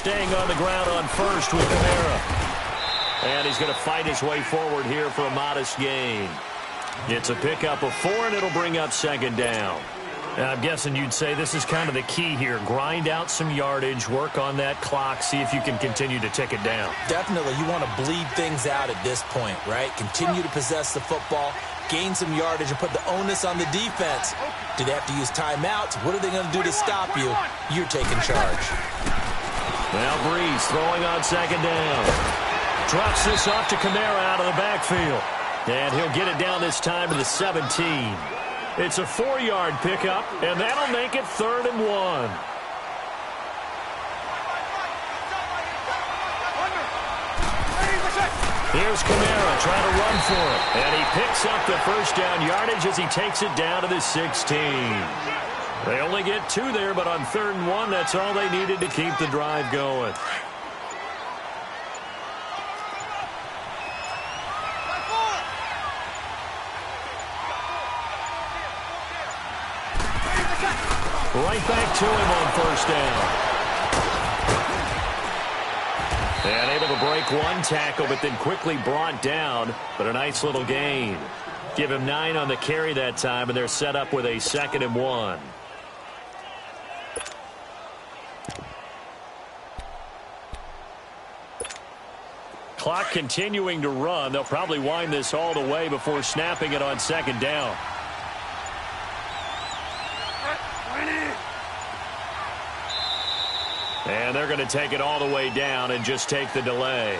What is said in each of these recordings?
staying on the ground on first with Kamara. And he's going to fight his way forward here for a modest gain. It's a pickup of 4, and it'll bring up second down. I'm guessing you'd say this is kind of the key here. Grind out some yardage, work on that clock, see if you can continue to tick it down. Definitely. You want to bleed things out at this point, right? Continue to possess the football, gain some yardage, and put the onus on the defense. Do they have to use timeouts? What are they going to do to stop you? You're taking charge. Now Breeze throwing on second down. Drops this off to Kamara out of the backfield. And he'll get it down this time to the 17. It's a 4-yard pickup, and that'll make it 3rd and 1. Here's Kamara trying to run for it. And he picks up the first down yardage as he takes it down to the 16. They only get 2 there, but on 3rd and 1, that's all they needed to keep the drive going. Right back to him on first down. And able to break one tackle, but then quickly brought down. But a nice little gain. Give him 9 on the carry that time, and they're set up with a 2nd and 1. Clock continuing to run. They'll probably wind this all the way before snapping it on second down. And they're going to take it all the way down and just take the delay.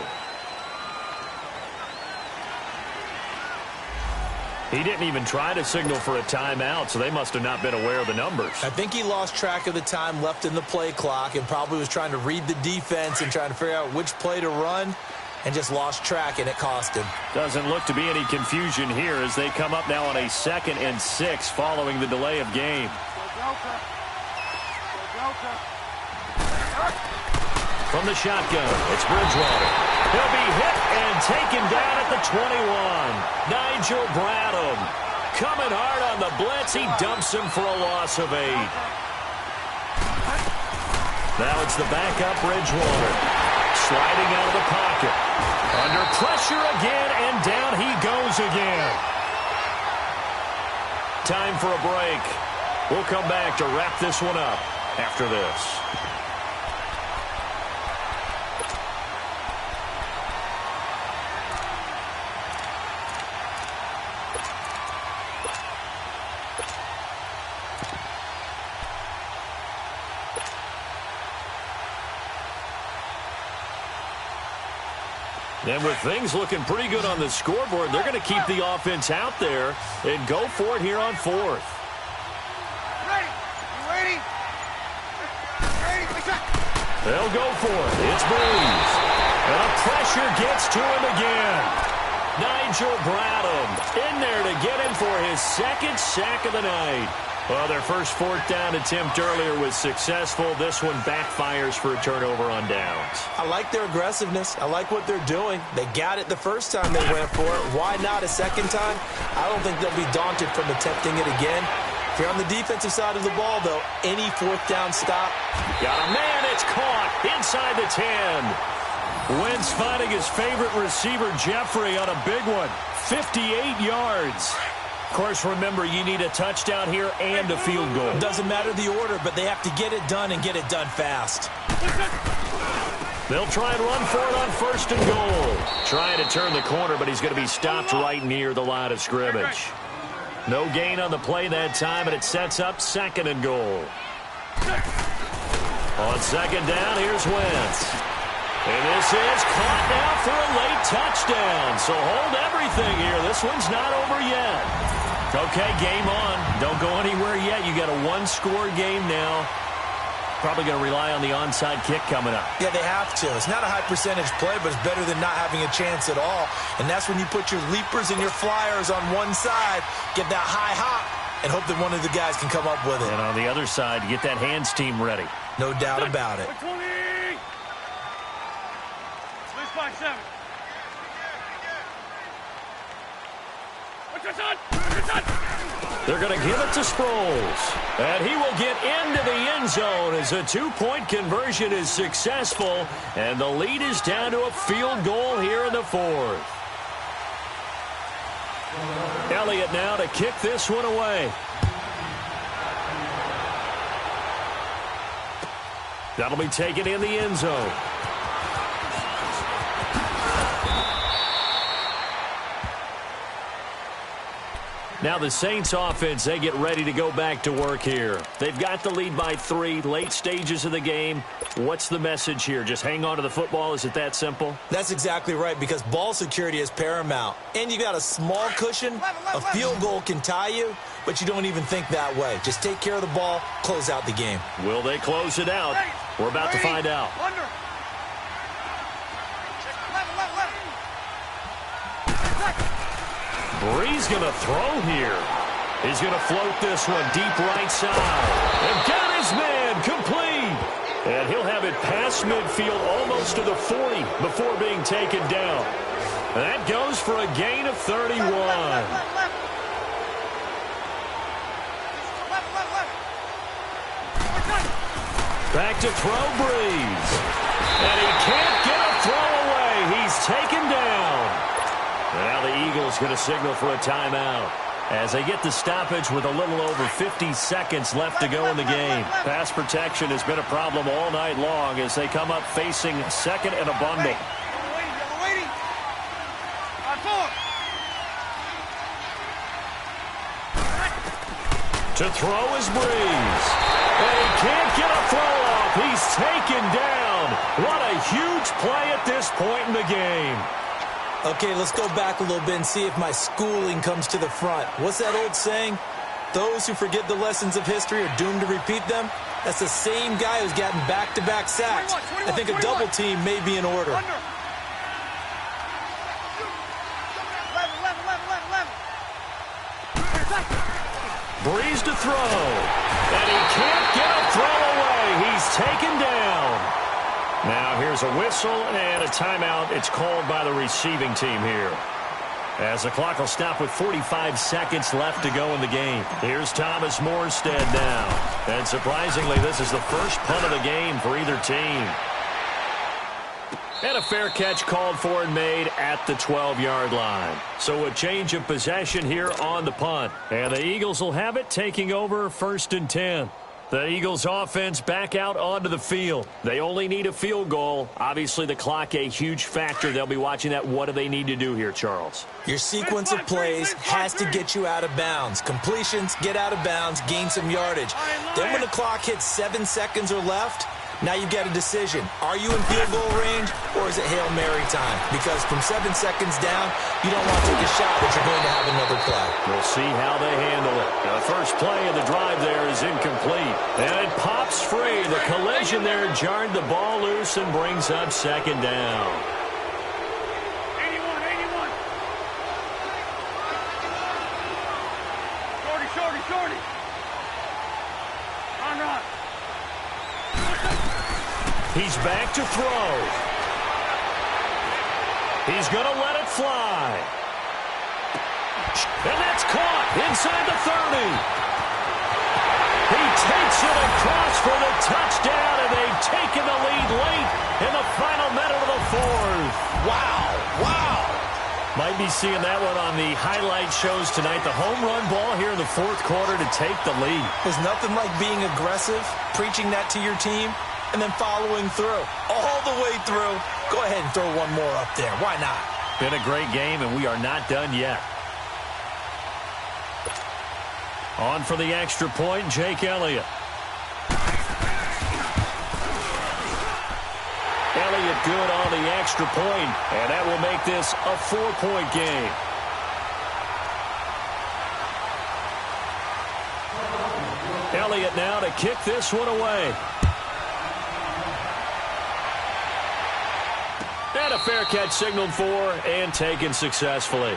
He didn't even try to signal for a timeout, so they must have not been aware of the numbers. I think he lost track of the time left in the play clock and probably was trying to read the defense and trying to figure out which play to run and just lost track, and it cost him. Doesn't look to be any confusion here as they come up now on a 2nd and 6 following the delay of game. From the shotgun, it's Bridgewater. He'll be hit and taken down at the 21. Nigel Bradham coming hard on the blitz. He dumps him for a loss of 8. Now it's the backup Bridgewater. Sliding out of the pocket. Under pressure again, and down he goes again. Time for a break. We'll come back to wrap this one up after this. And with things looking pretty good on the scoreboard, they're going to keep the offense out there and go for it here on 4th. Ready? They'll go for it. It's Breeze. And pressure gets to him again. Nigel Bradham in there to get him for his 2nd sack of the night. Well, their first 4th down attempt earlier was successful. This one backfires for a turnover on downs. I like their aggressiveness. I like what they're doing. They got it the first time they went for it. Why not a second time? I don't think they'll be daunted from attempting it again. If you're on the defensive side of the ball, though, any 4th down stop. Got a man. It's caught inside the 10. Wentz finding his favorite receiver, Jeffrey, on a big one. 58 yards. Of course, remember, you need a touchdown here and a field goal. Doesn't matter the order, but they have to get it done and get it done fast. They'll try and run for it on 1st and goal. Trying to turn the corner, but he's going to be stopped right near the line of scrimmage. No gain on the play that time, and it sets up 2nd and goal. On 2nd down, here's Wentz. And this is caught now for a late touchdown. So hold everything here. This one's not over yet. Okay, game on. Don't go anywhere yet. You got a 1-score game now. Probably going to rely on the onside kick coming up. Yeah, they have to. It's not a high percentage play, but it's better than not having a chance at all. And that's when you put your leapers and your flyers on one side, get that high hop, and hope that one of the guys can come up with it. And on the other side, get that hands team ready. No doubt about it. 20. Switch back 7. What's your son? They're going to give it to Sproles. And he will get into the end zone as a two-point conversion is successful. And the lead is down to a field goal here in the fourth. Elliott now to kick this one away. That'll be taken in the end zone. Now the Saints offense, they get ready to go back to work here. They've got the lead by 3, late stages of the game. What's the message here? Just hang on to the football? Is it that simple? That's exactly right, because ball security is paramount. And you got a small cushion. A field goal can tie you, but you don't even think that way. Just take care of the ball, close out the game. Will they close it out? We're about to find out. Brees going to throw here. He's going to float this one deep right side. And got his man complete. And he'll have it past midfield almost to the 40 before being taken down. That goes for a gain of 31. Back to throw Brees. And he can't get a throw away. He's taken down. Now the Eagles going to signal for a timeout as they get the stoppage with a little over 50 seconds left to go in the game. Pass protection has been a problem all night long as they come up facing second and a bundle. To throw is Brees. And he can't get a throw off. He's taken down. What a huge play at this point in the game. Okay, let's go back a little bit and see if my schooling comes to the front. What's that old saying? Those who forget the lessons of history are doomed to repeat them. That's the same guy who's gotten back-to-back sacks. I think a double team may be in order. Brees to throw. And he can't get a throw away. He's taken down. Now here's a whistle and a timeout. It's called by the receiving team here. As the clock will stop with 45 seconds left to go in the game. Here's Thomas Morstead now. And surprisingly, this is the first punt of the game for either team. And a fair catch called for and made at the 12-yard line. So a change of possession here on the punt. And the Eagles will have it, taking over 1st and 10. The Eagles offense back out onto the field. They only need a field goal. Obviously, the clock a huge factor. They'll be watching that. What do they need to do here, Charles? Your sequence of plays has to get you out of bounds. Completions, get out of bounds, gain some yardage. Then when the clock hits 7 seconds or left, now you get a decision. Are you in field goal range, or is it Hail Mary time? Because from 7 seconds down, you don't want to take a shot that you're going to have another play. We'll see how they handle it. Now, the first play of the drive there is incomplete. And it pops free. The collision there jarred the ball loose and brings up 2nd down. 81. Shorty. Run. He's back to throw. He's going to let it fly. And that's caught inside the 30. He takes it across for the touchdown, and they've taken the lead late in the final minute of the 4th. Wow. Might be seeing that one on the highlight shows tonight. The home run ball here in the 4th quarter to take the lead. There's nothing like being aggressive, preaching that to your team, and then following through. All the way through. Go ahead and throw one more up there. Why not? Been a great game, and we are not done yet. On for the extra point, Jake Elliott. Elliott good on the extra point, and that will make this a 4-point game. Elliott now to kick this one away. And a fair catch signaled for and taken successfully.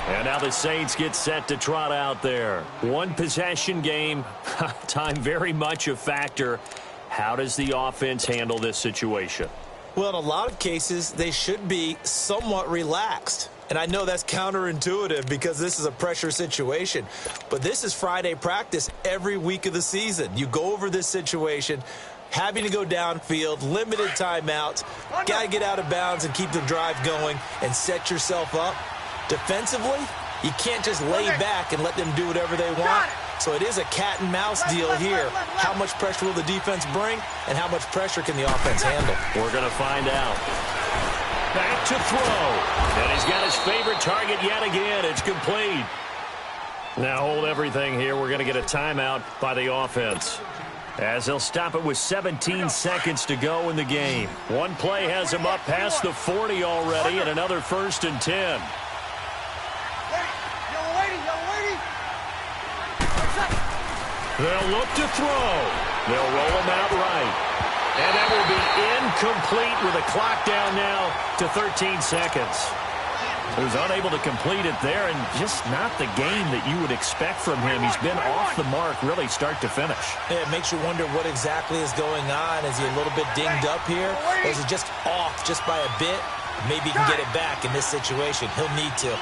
And now the Saints get set to trot out there. One possession game. Time very much a factor. How does the offense handle this situation? Well, in a lot of cases, they should be somewhat relaxed. And I know that's counterintuitive because this is a pressure situation. But this is Friday practice every week of the season. You go over this situation, having to go downfield, limited timeouts, got to get out of bounds and keep the drive going and set yourself up. Defensively, you can't just lay back and let them do whatever they want. So it is a cat and mouse deal here. How much pressure will the defense bring, and how much pressure can the offense handle? We're going to find out. Back to throw. And he's got his favorite target yet again. It's complete. Now hold everything here. We're going to get a timeout by the offense, as they'll stop it with 17 seconds to go in the game. One play has him up past the 40 already, and another 1st and 10. They'll look to throw. They'll roll him out right. And that will be incomplete with a clock down now to 13 seconds. He was unable to complete it there, and just not the game that you would expect from him. He's been off the mark really start to finish. Yeah, it makes you wonder what exactly is going on. Is he a little bit dinged up here? Or is he just off just by a bit? Maybe he can get it back in this situation. He'll need to.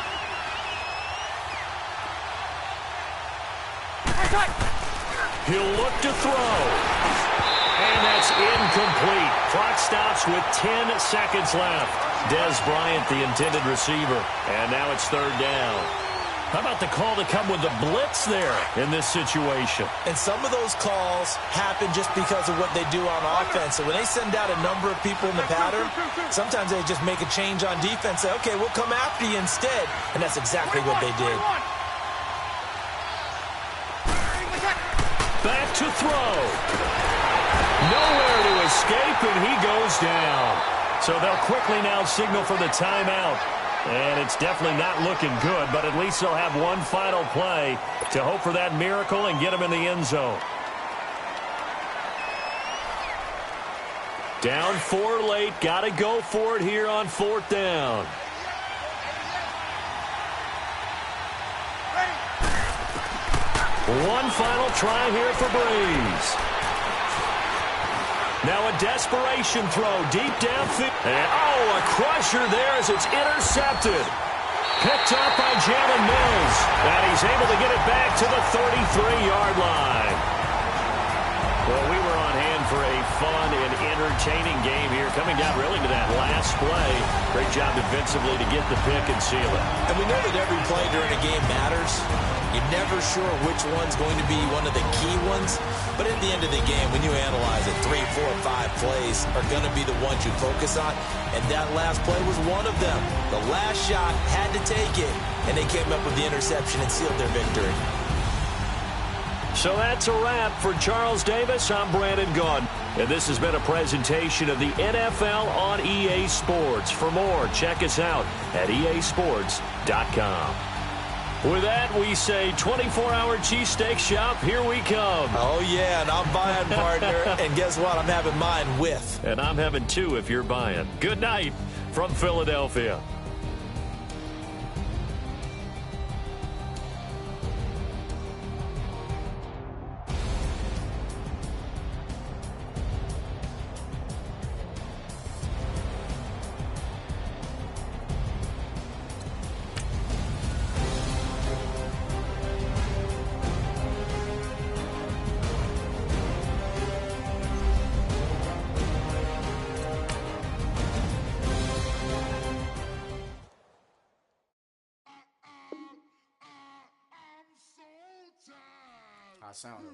He'll look to throw. And that's incomplete. Clock stops with 10 seconds left. Des Bryant, the intended receiver. And now it's 3rd down. How about the call to come with the blitz there in this situation? And some of those calls happen just because of what they do on offense. So when they send out a number of people in the pattern, sometimes they just make a change on defense. Say, okay, we'll come after you instead. And that's exactly what they did. Back to throw. Nowhere to escape, and he goes down. So they'll quickly now signal for the timeout. And it's definitely not looking good, but at least they'll have one final play to hope for that miracle and get him in the end zone. Down 4 late. Got to go for it here on 4th down. One final try here for Breeze. Now a desperation throw deep downfield. And, a crusher there as it's intercepted. Picked up by Jalen Mills. And he's able to get it back to the 33-yard line. Well, we were on hand for a fun and entertaining game here, coming down really to that last play. Great job defensively to get the pick and seal it. And we know that every play during a game matters. You're never sure which one's going to be one of the key ones. But at the end of the game, when you analyze it, 3, 4, 5 plays are going to be the ones you focus on. And that last play was one of them. The last shot had to take it, and they came up with the interception and sealed their victory. So that's a wrap for Charles Davis. I'm Brandon Gaudin, and this has been a presentation of the NFL on EA Sports. For more, check us out at easports.com. With that, we say 24-hour cheesesteak shop, here we come. Oh, yeah, and I'm buying, partner. And guess what? I'm having mine with. And I'm having 2 if you're buying. Good night from Philadelphia. Sound.